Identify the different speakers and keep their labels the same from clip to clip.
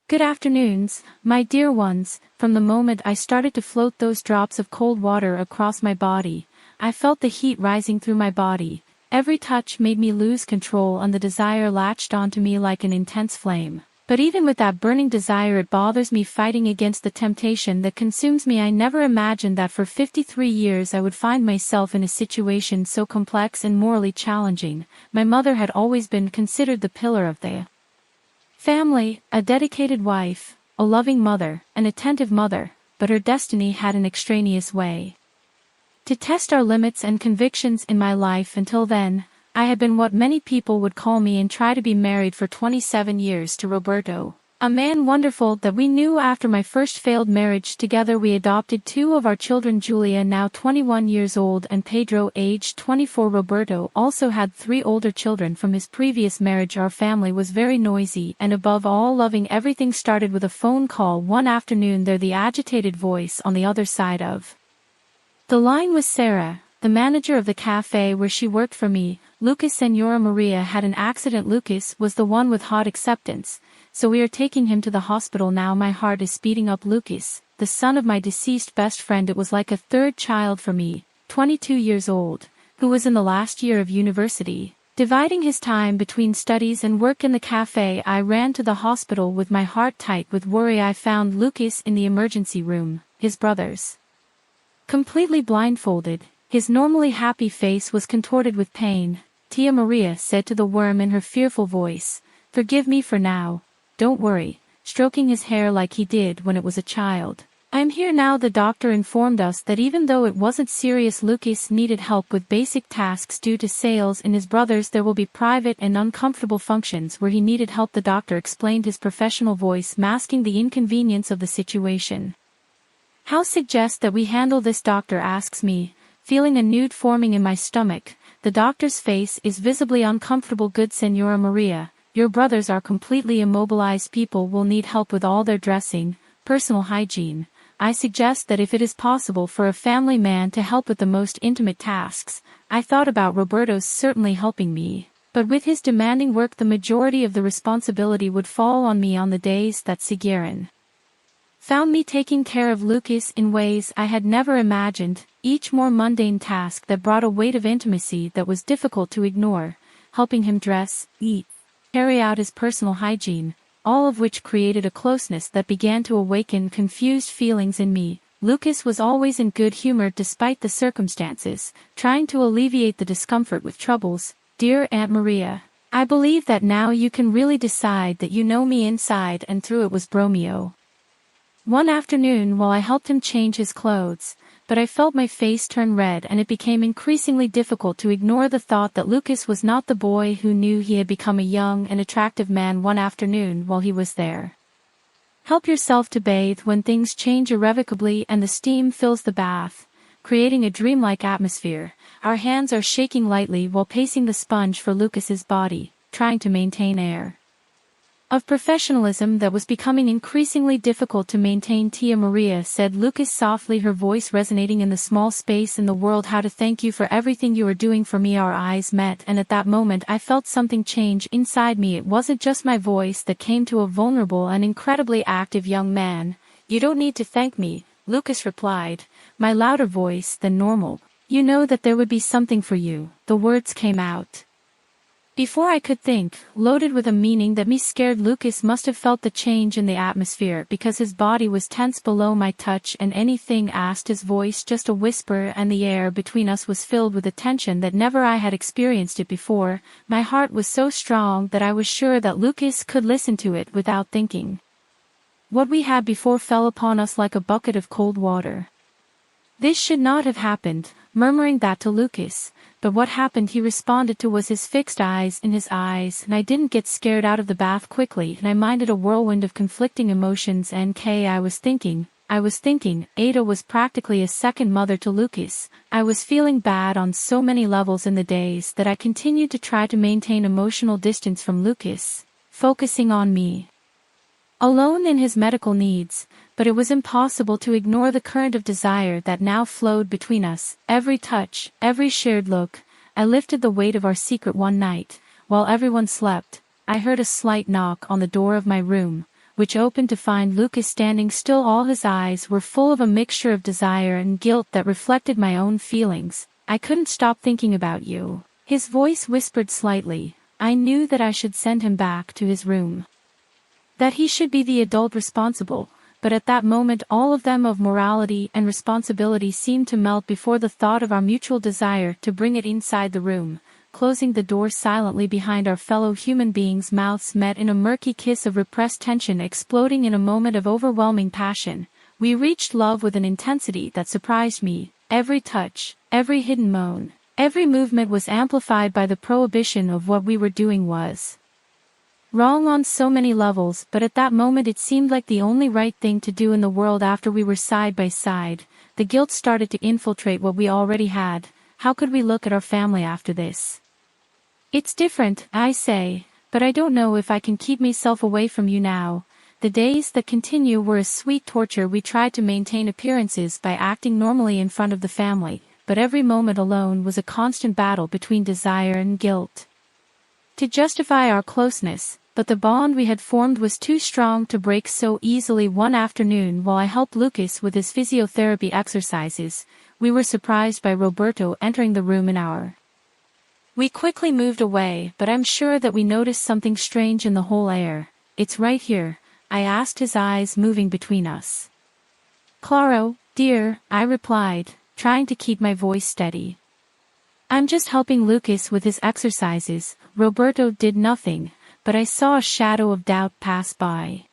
Speaker 1: Good afternoons, my dear ones. From the moment I started to float those drops of cold water across my body, I felt the heat rising through my body. Every touch made me lose control and the desire latched onto me like an intense flame. But even with that burning desire, it bothers me fighting against the temptation that consumes me. I never imagined that for 53 years I would find myself in a situation so complex and morally challenging. My mother had always been considered the pillar of the family, a dedicated wife, a loving mother, an attentive mother, but her destiny had an extraneous way to test our limits and convictions in my life. Until then, I had been what many people would call me and try to be married for 27 years to Roberto, a man wonderful that we knew. After my first failed marriage together, we adopted two of our children, Julia, now 21 years old, and Pedro, aged 24. Roberto also had 3 older children from his previous marriage. Our family was very noisy and above all loving. Everything started with a phone call one afternoon. There, the agitated voice on the other side of the line was Sarah, the manager of the cafe where she worked for me. Lucas, Senora Maria had an accident. Lucas was the one with hot acceptance, so we are taking him to the hospital now. My heart is speeding up. Lucas, the son of my deceased best friend, it was like a third child for me, 22 years old, who was in the last year of university, dividing his time between studies and work in the cafe. I ran to the hospital with my heart tight with worry. I found Lucas in the emergency room, his brothers completely blindfolded. His normally happy face was contorted with pain. Tia Maria said to the worm in her fearful voice, "Forgive me for now. Don't worry," stroking his hair like he did when it was a child. "I am here now." The doctor informed us that even though it wasn't serious, Lucas needed help with basic tasks due to sales in his brothers. There will be private and uncomfortable functions where he needed help. The doctor explained, his professional voice masking the inconvenience of the situation. "How suggest that we handle this?" doctor asks me, feeling a nude forming in my stomach. The doctor's face is visibly uncomfortable. "Good Senora Maria, your brothers are completely immobilized. People will need help with all their dressing, personal hygiene. I suggest that if it is possible for a family man to help with the most intimate tasks." I thought about Roberto's certainly helping me, but with his demanding work the majority of the responsibility would fall on me on the days that Siguerin found me taking care of Lucas in ways I had never imagined, each more mundane task that brought a weight of intimacy that was difficult to ignore, helping him dress, eat, carry out his personal hygiene, all of which created a closeness that began to awaken confused feelings in me. Lucas was always in good humor despite the circumstances, trying to alleviate the discomfort with troubles. "Dear Aunt Maria, I believe that now you can really decide that you know me inside and through." It was Bromeo. One afternoon while I helped him change his clothes, but I felt my face turn red and it became increasingly difficult to ignore the thought that Lucas was not the boy who knew he had become a young and attractive man. One afternoon while he was there, help yourself to bathe when things change irrevocably and the steam fills the bath, creating a dreamlike atmosphere. Our hands are shaking lightly while pacing the sponge for Lucas's body, trying to maintain air of professionalism that was becoming increasingly difficult to maintain. "Tia Maria," said Lucas softly, her voice resonating in the small space in the world, "how to thank you for everything you are doing for me." Our eyes met, and at that moment I felt something change inside me. It wasn't just my voice that came to a vulnerable and incredibly active young man. "You don't need to thank me," Lucas replied, my louder voice than normal. "You know that there would be something for you." The words came out before I could think, loaded with a meaning that me scared. Lucas must have felt the change in the atmosphere because his body was tense below my touch. "And anything?" asked, his voice just a whisper, and the air between us was filled with a tension that never I had experienced it before. My heart was so strong that I was sure that Lucas could listen to it without thinking. What we had before fell upon us like a bucket of cold water. "This should not have happened," murmuring that to Lucas. But what happened, he responded to, was his fixed eyes in his eyes, and I didn't get scared out of the bath quickly, and I minded a whirlwind of conflicting emotions. I was thinking, Ada was practically a second mother to Lucas. I was feeling bad on so many levels in the days that I continued to try to maintain emotional distance from Lucas, focusing on me alone in his medical needs, but it was impossible to ignore the current of desire that now flowed between us. Every touch, every shared look. I lifted the weight of our secret. One night, while everyone slept, I heard a slight knock on the door of my room. which opened to find Lucas standing still. All his eyes were full of a mixture of desire and guilt that reflected my own feelings. "I couldn't stop thinking about you." His voice whispered slightly. I knew that I should send him back to his room. That he should be the adult responsible, but at that moment all of them of morality and responsibility seemed to melt before the thought of our mutual desire to bring it inside the room. Closing the door silently behind our fellow human beings' mouths met in a murky kiss of repressed tension exploding in a moment of overwhelming passion. We reached love with an intensity that surprised me. Every touch, every hidden moan, every movement was amplified by the prohibition of what we were doing was wrong on so many levels, but at that moment it seemed like the only right thing to do in the world. After we were side by side, the guilt started to infiltrate what we already had. How could we look at our family after this? "It's different," I say, "but I don't know if I can keep myself away from you now." The days that continue were a sweet torture. We tried to maintain appearances by acting normally in front of the family, but every moment alone was a constant battle between desire and guilt to justify our closeness, but the bond we had formed was too strong to break so easily. One afternoon, while I helped Lucas with his physiotherapy exercises, we were surprised by Roberto entering the room We quickly moved away, but I'm sure that we noticed something strange in the whole air. "It's right here," I asked, his eyes moving between us. "Claro, dear," I replied, trying to keep my voice steady. "I'm just helping Lucas with his exercises." Roberto did nothing, but I saw a shadow of doubt pass by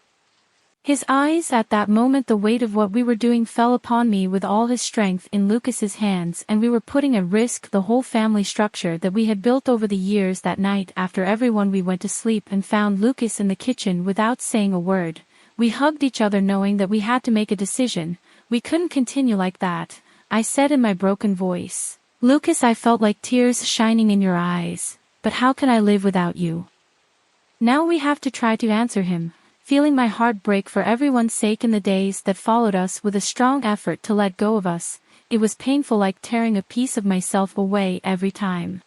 Speaker 1: his eyes. At that moment the weight of what we were doing fell upon me with all his strength in Lucas's hands, and we were putting at risk the whole family structure that we had built over the years. That night, after everyone, we went to sleep and found Lucas in the kitchen without saying a word. We hugged each other knowing that we had to make a decision. "We couldn't continue like that," I said in my broken voice. "Lucas, I felt like tears shining in your eyes. But how can I live without you?" Now we have to try to answer him. Feeling my heart break for everyone's sake. In the days that followed us with a strong effort to let go of us, it was painful, like tearing a piece of myself away every time.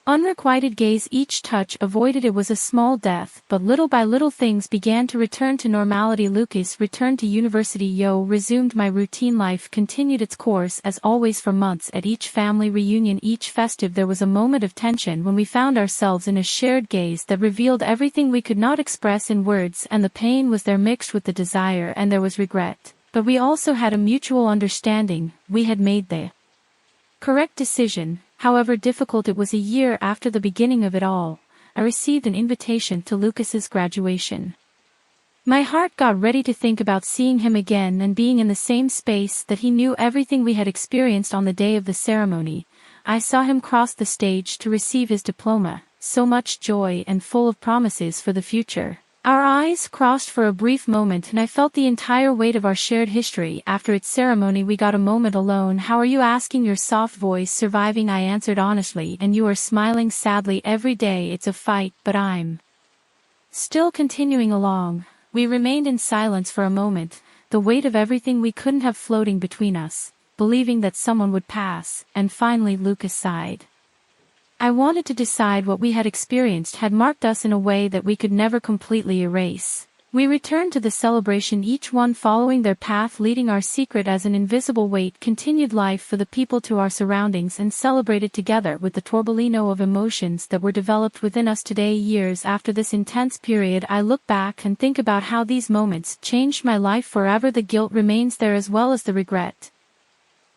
Speaker 1: Unrequited gaze, each touch avoided. It was a small death, but little by little things began to return to normality. Lucas returned to university. Resumed my routine life, continued its course as always for months. At each family reunion, each festive, there was a moment of tension when we found ourselves in a shared gaze that revealed everything we could not express in words, and the pain was there mixed with the desire, and there was regret. But we also had a mutual understanding. We had made the correct decision. However difficult it was. A year after the beginning of it all, I received an invitation to Lucas's graduation. My heart got ready to think about seeing him again and being in the same space that he knew. Everything we had experienced on the day of the ceremony. I saw him cross the stage to receive his diploma, so much joy and full of promises for the future. Our eyes crossed for a brief moment and I felt the entire weight of our shared history. After its ceremony we got a moment alone. "How are you?" asking, your soft voice surviving, I answered honestly. "And you are smiling sadly." "Every day it's a fight, but I'm still continuing along." We remained in silence for a moment, the weight of everything we couldn't have floating between us, believing that someone would pass, and finally Lucas sighed. I wanted to decide what we had experienced had marked us in a way that we could never completely erase. We returned to the celebration, each one following their path, leading our secret as an invisible weight, continued life for the people to our surroundings, and celebrated together with the torbellino of emotions that were developed within us today. Years after this intense period, I look back and think about how these moments changed my life forever. The guilt remains there as well as the regret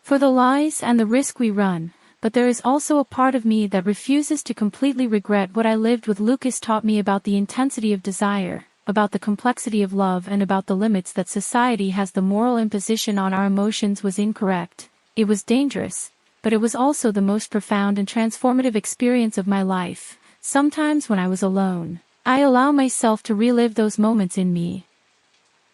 Speaker 1: for the lies and the risk we run. But there is also a part of me that refuses to completely regret what I lived with. Lucas taught me about the intensity of desire, about the complexity of love, and about the limits that society has. The moral imposition on our emotions was incorrect. It was dangerous, but it was also the most profound and transformative experience of my life. Sometimes when I was alone, I allow myself to relive those moments in me.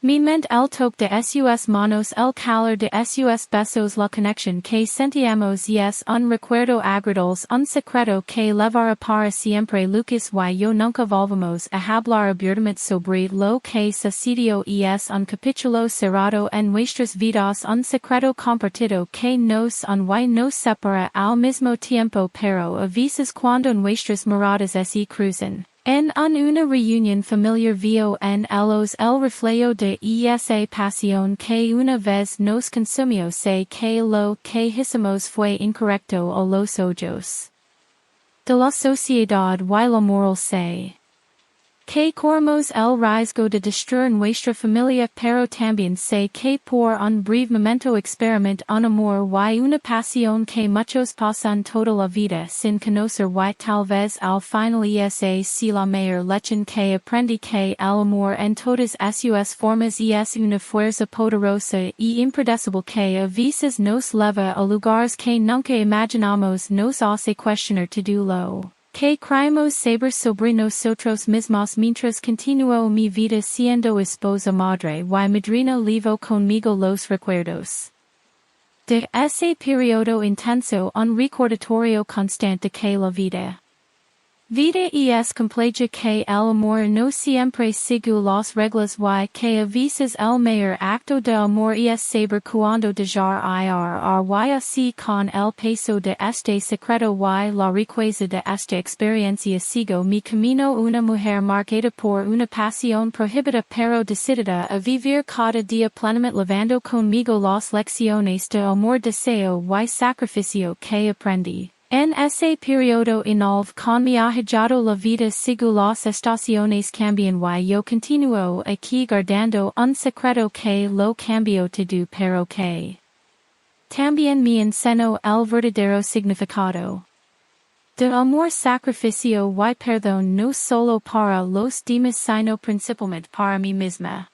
Speaker 1: Mi mente el toque de sus manos, el calor de sus besos, la conexión que sentíamos y es un recuerdo agradables, un secreto que levará para siempre. Lucas y yo nunca volvamos a hablar abiertamente sobre lo que sucedió y es un capítulo cerrado en nuestras vidas, un secreto compartido que nos une y nos separa al mismo tiempo, pero a veces cuando nuestras miradas se cruzan, En una reunión familiar vio en los el reflejo de esa pasión que una vez nos consumió sé que lo que hicimos fue incorrecto a los ojos de la sociedad y la moral sé que corremos el riesgo de destruir nuestra familia pero también sé que por un breve momento experiment un amor y una pasión que muchos pasan toda la vida sin conocer y tal vez al final esa si la mayor lección que aprendí que el amor en todas sus formas es una fuerza poderosa y impredecible que a veces nos leva a lugares que nunca imaginamos nos hace cuestionar todo lo que creemos saber sobre nosotros mismos mientras continuo mi vida siendo esposa madre y madrina levo conmigo los recuerdos de ese periodo intenso un recordatorio constante que la vida es compleja que el amor no siempre sigue las reglas y que a veces el mayor acto de amor es saber cuando dejar ir y así con el peso de este secreto y la riqueza de esta experiencia sigo mi camino una mujer marcada por una pasión prohibida pero decidida a vivir cada día plenamente levando conmigo las lecciones de amor deseo y sacrificio que aprendí. En ese periodo inolve con mi ahijado la vida sigue las estaciones cambian y yo continuo aquí guardando un secreto que lo cambio todo pero que también me enseñó el verdadero significado de amor sacrificio y perdón no solo para los demás sino principalmente para mí misma.